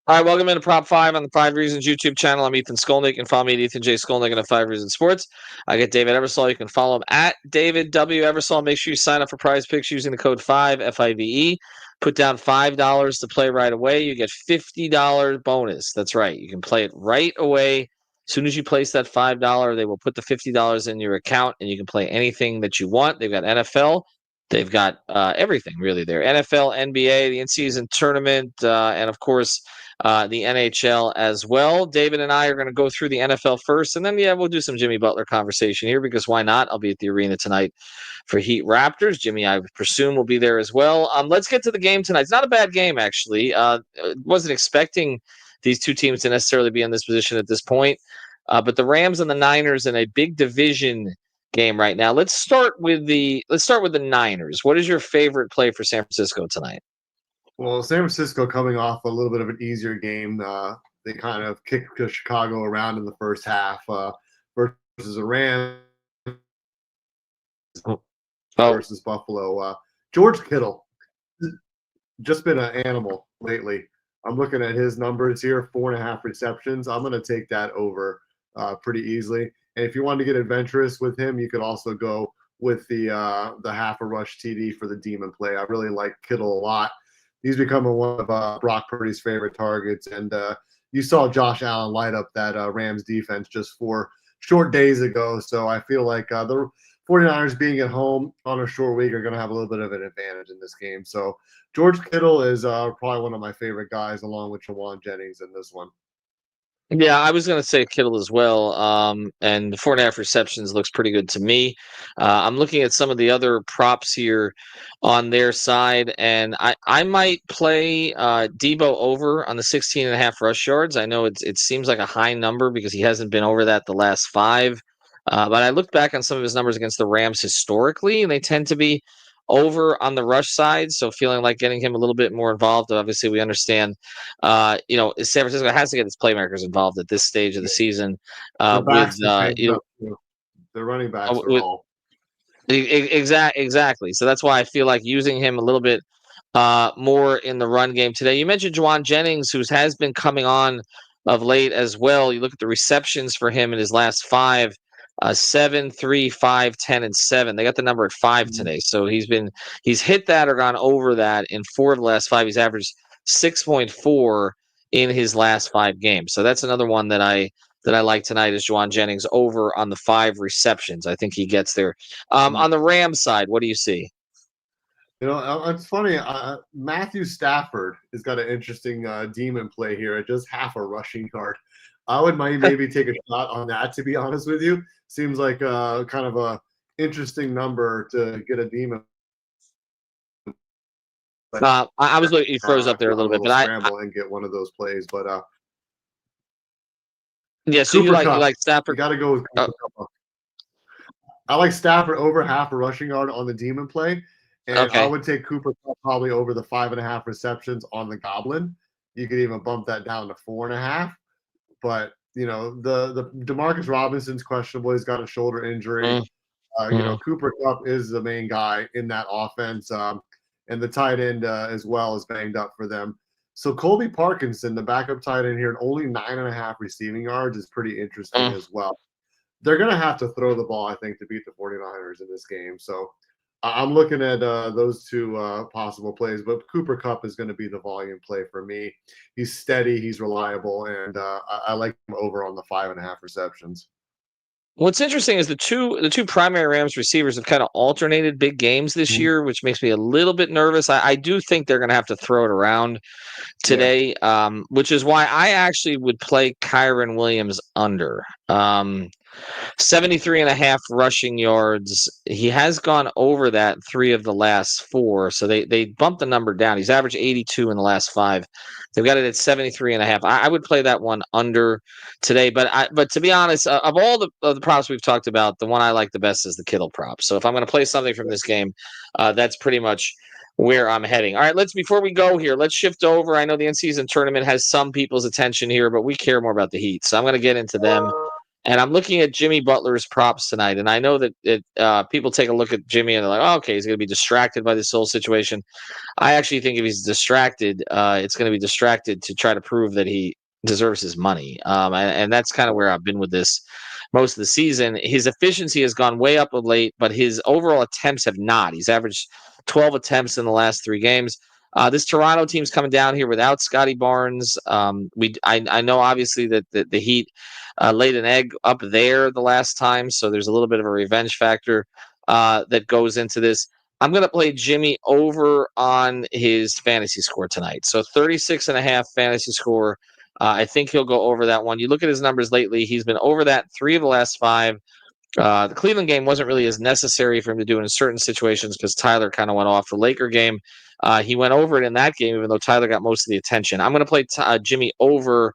All right, welcome into Prop 5 on the 5 Reasons YouTube channel. I'm Ethan Skolnick. You can follow me at Ethan J. Skolnick at 5 Reasons Sports. I get David Eversole. You can follow him at David W. Eversole. Make sure you sign up for PrizePicks using the code 5, F-I-V-E. Put down $5 to play right away. You get $50 bonus. That's right. You can play it right away. As soon as you place that $5, they will put the $50 in your account, and you can play anything that you want. They've got NFL. They've got everything, really, there. NFL, NBA, the in-season tournament, and, of course, the NHL as well. David and I are going to go through the NFL first, and then, we'll do some Jimmy Butler conversation here because why not? I'll be at the arena tonight for Heat Raptors. Jimmy, I presume, will be there as well. Let's get to the game tonight. It's not a bad game, actually. Wasn't expecting these two teams to necessarily be in this position at this point, but the Rams and the Niners in a big division game right now. Let's start with the Niners. What is your favorite play for San Francisco tonight? Well, San Francisco coming off a little bit of an easier game. They kind of kicked Chicago around in the first half versus the Rams versus Buffalo. George Kittle, just been an animal lately. I'm looking at his numbers here, 4.5 receptions. I'm going to take that over pretty easily. And if you want to get adventurous with him, you could also go with the half a rush TD for the demon play. I really like Kittle a lot. He's becoming one of Brock Purdy's favorite targets. And you saw Josh Allen light up that Rams defense just 4 short days ago. So I feel like the 49ers being at home on a short week are going to have a little bit of an advantage in this game. So George Kittle is probably one of my favorite guys, along with Jawan Jennings in this one. Yeah, I was going to say Kittle as well. And the 4.5 receptions looks pretty good to me. I'm looking at some of the other props here on their side, and I might play Debo over on the 16.5 rush yards. I know it seems like a high number because he hasn't been over that the last 5. But I looked back on some of his numbers against the Rams historically, and they tend to be over on the rush side. So feeling like getting him a little bit more involved. Obviously, we understand, San Francisco has to get its playmakers involved at this stage of the season. With the running backs are all exactly. So that's why I feel like using him a little bit more in the run game today. You mentioned Jawan Jennings, who has been coming on of late as well. You look at the receptions for him in his last 5. 7, 3, 5, 10, and 7. They got the number at 5 today. So he's hit that or gone over that in 4 of the last 5. He's averaged 6.4 in his last 5 games. So that's another one that I like tonight is Jawan Jennings over on the 5 receptions. I think he gets there. On the Rams side, what do you see? You know, it's funny. Matthew Stafford has got an interesting demon play here at just half a rushing yard. I would maybe take a shot on that, to be honest with you. Seems like kind of a interesting number to get a demon. I was looking, you froze up there a little bit, but scramble and get one of those plays. But yeah, so you like Stafford. You got to go with Cooper Kupp. I like Stafford over half a rushing yard on the demon play, and I would take Cooper Kupp probably over the 5.5 receptions on the Goblin. You could even bump that down to 4.5. But you know, the DeMarcus Robinson's questionable. He's got a shoulder injury. You know, Cooper Kupp is the main guy in that offense, and the tight end as well is banged up for them. So Colby Parkinson, the backup tight end here, and only 9.5 receiving yards is pretty interesting as well. They're going to have to throw the ball, I think, to beat the 49ers in this game. So I'm looking at those two possible plays, but Cooper Kupp is going to be the volume play for me. He's steady, he's reliable, and I like him over on the 5.5 receptions. What's interesting is the two primary Rams receivers have kind of alternated big games this year, which makes me a little bit nervous. I do think they're going to have to throw it around today, which is why I actually would play Kyren Williams under. 73.5 rushing yards. He has gone over that 3 of the last 4, so they bumped the number down. He's averaged 82 in the last 5. They've got it at 73.5. I would play that one under today, but to be honest, of all the props we've talked about, the one I like the best is the Kittle prop. So if I'm going to play something from this game, that's pretty much where I'm heading. All right, before we go here, let's shift over. I know the in-season tournament has some people's attention here, but we care more about the Heat, so I'm going to get into them And I'm looking at Jimmy Butler's props tonight, and I know that people take a look at Jimmy and they're like, oh, okay, he's going to be distracted by this whole situation. I actually think if he's distracted, it's going to be distracted to try to prove that he deserves his money. And that's kind of where I've been with this most of the season. His efficiency has gone way up of late, but his overall attempts have not. He's averaged 12 attempts in the last 3 games. This Toronto team's coming down here without Scotty Barnes. I know obviously that the Heat laid an egg up there the last time, so there's a little bit of a revenge factor that goes into this. I'm going to play Jimmy over on his fantasy score tonight. So 36.5 fantasy score. I think he'll go over that one. You look at his numbers lately, he's been over that 3 of the last 5. The Cleveland game wasn't really as necessary for him to do in certain situations because Tyler kind of went off. The Laker game, he went over it in that game, even though Tyler got most of the attention. I'm going to play Jimmy over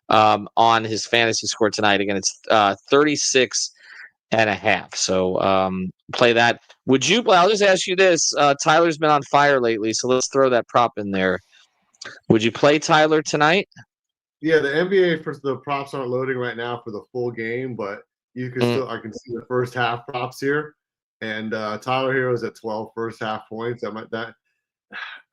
on his fantasy score tonight. Again, it's 36.5. So play that. Would you play? I'll just ask you this. Tyler's been on fire lately, so let's throw that prop in there. Would you play Tyler tonight? Yeah, the NBA for the props aren't loading right now for the full game, but you can still I can see the first half props here. And Tyler here is at 12 first half points. I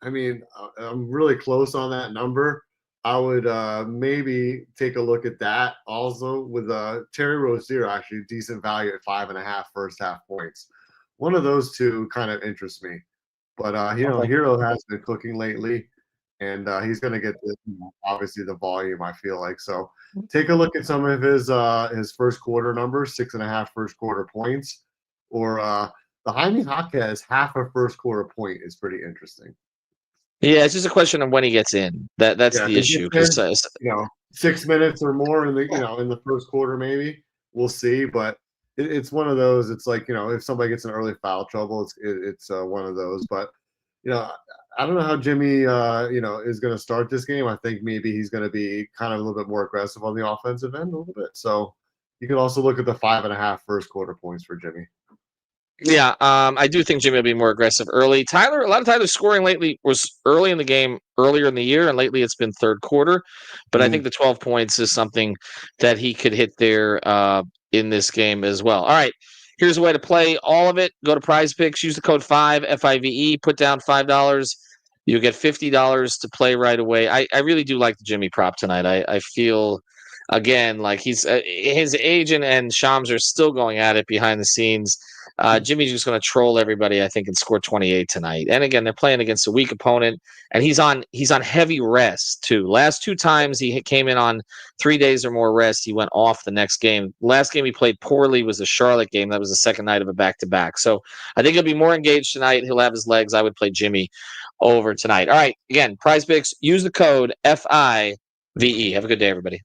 mean, I'm really close on that number. I would maybe take a look at that also with Terry Rozier, actually decent value at 5.5 first half points. One of those two kind of interests me. But Hero has been cooking lately, and he's going to get obviously the volume, I feel like. So take a look at some of his first quarter numbers, 6.5 first quarter points, or the Jaime Jaquez half a first quarter point is pretty interesting. Yeah, it's just a question of when he gets in. That's the issue. 6 minutes or more in the first quarter, maybe we'll see. But it's one of those. It's like if somebody gets in early foul trouble, it's one of those. But I don't know how Jimmy is going to start this game. I think maybe he's going to be kind of a little bit more aggressive on the offensive end a little bit. So you can also look at the 5.5 first quarter points for Jimmy. Yeah, I do think Jimmy will be more aggressive early. A lot of Tyler's scoring lately was early in the game, earlier in the year, and lately it's been third quarter. But I think the 12 points is something that he could hit there in this game as well. All right, here's a way to play all of it. Go to PrizePicks, use the code 5, FIVE, put down $5. You get $50 to play right away. I really do like the Jimmy prop tonight. I feel, again, like his agent and Shams are still going at it behind the scenes. Jimmy's just going to troll everybody, I think, and score 28 tonight. And again, they're playing against a weak opponent, and he's on heavy rest too. Last 2 times he came in on 3 days or more rest, he went off the next game. Last game he played poorly was the Charlotte game. That was the second night of a back-to-back. So I think he'll be more engaged tonight. He'll have his legs. I would play Jimmy over tonight. All right, again, PrizePicks, use the code FIVE. Have a good day, everybody.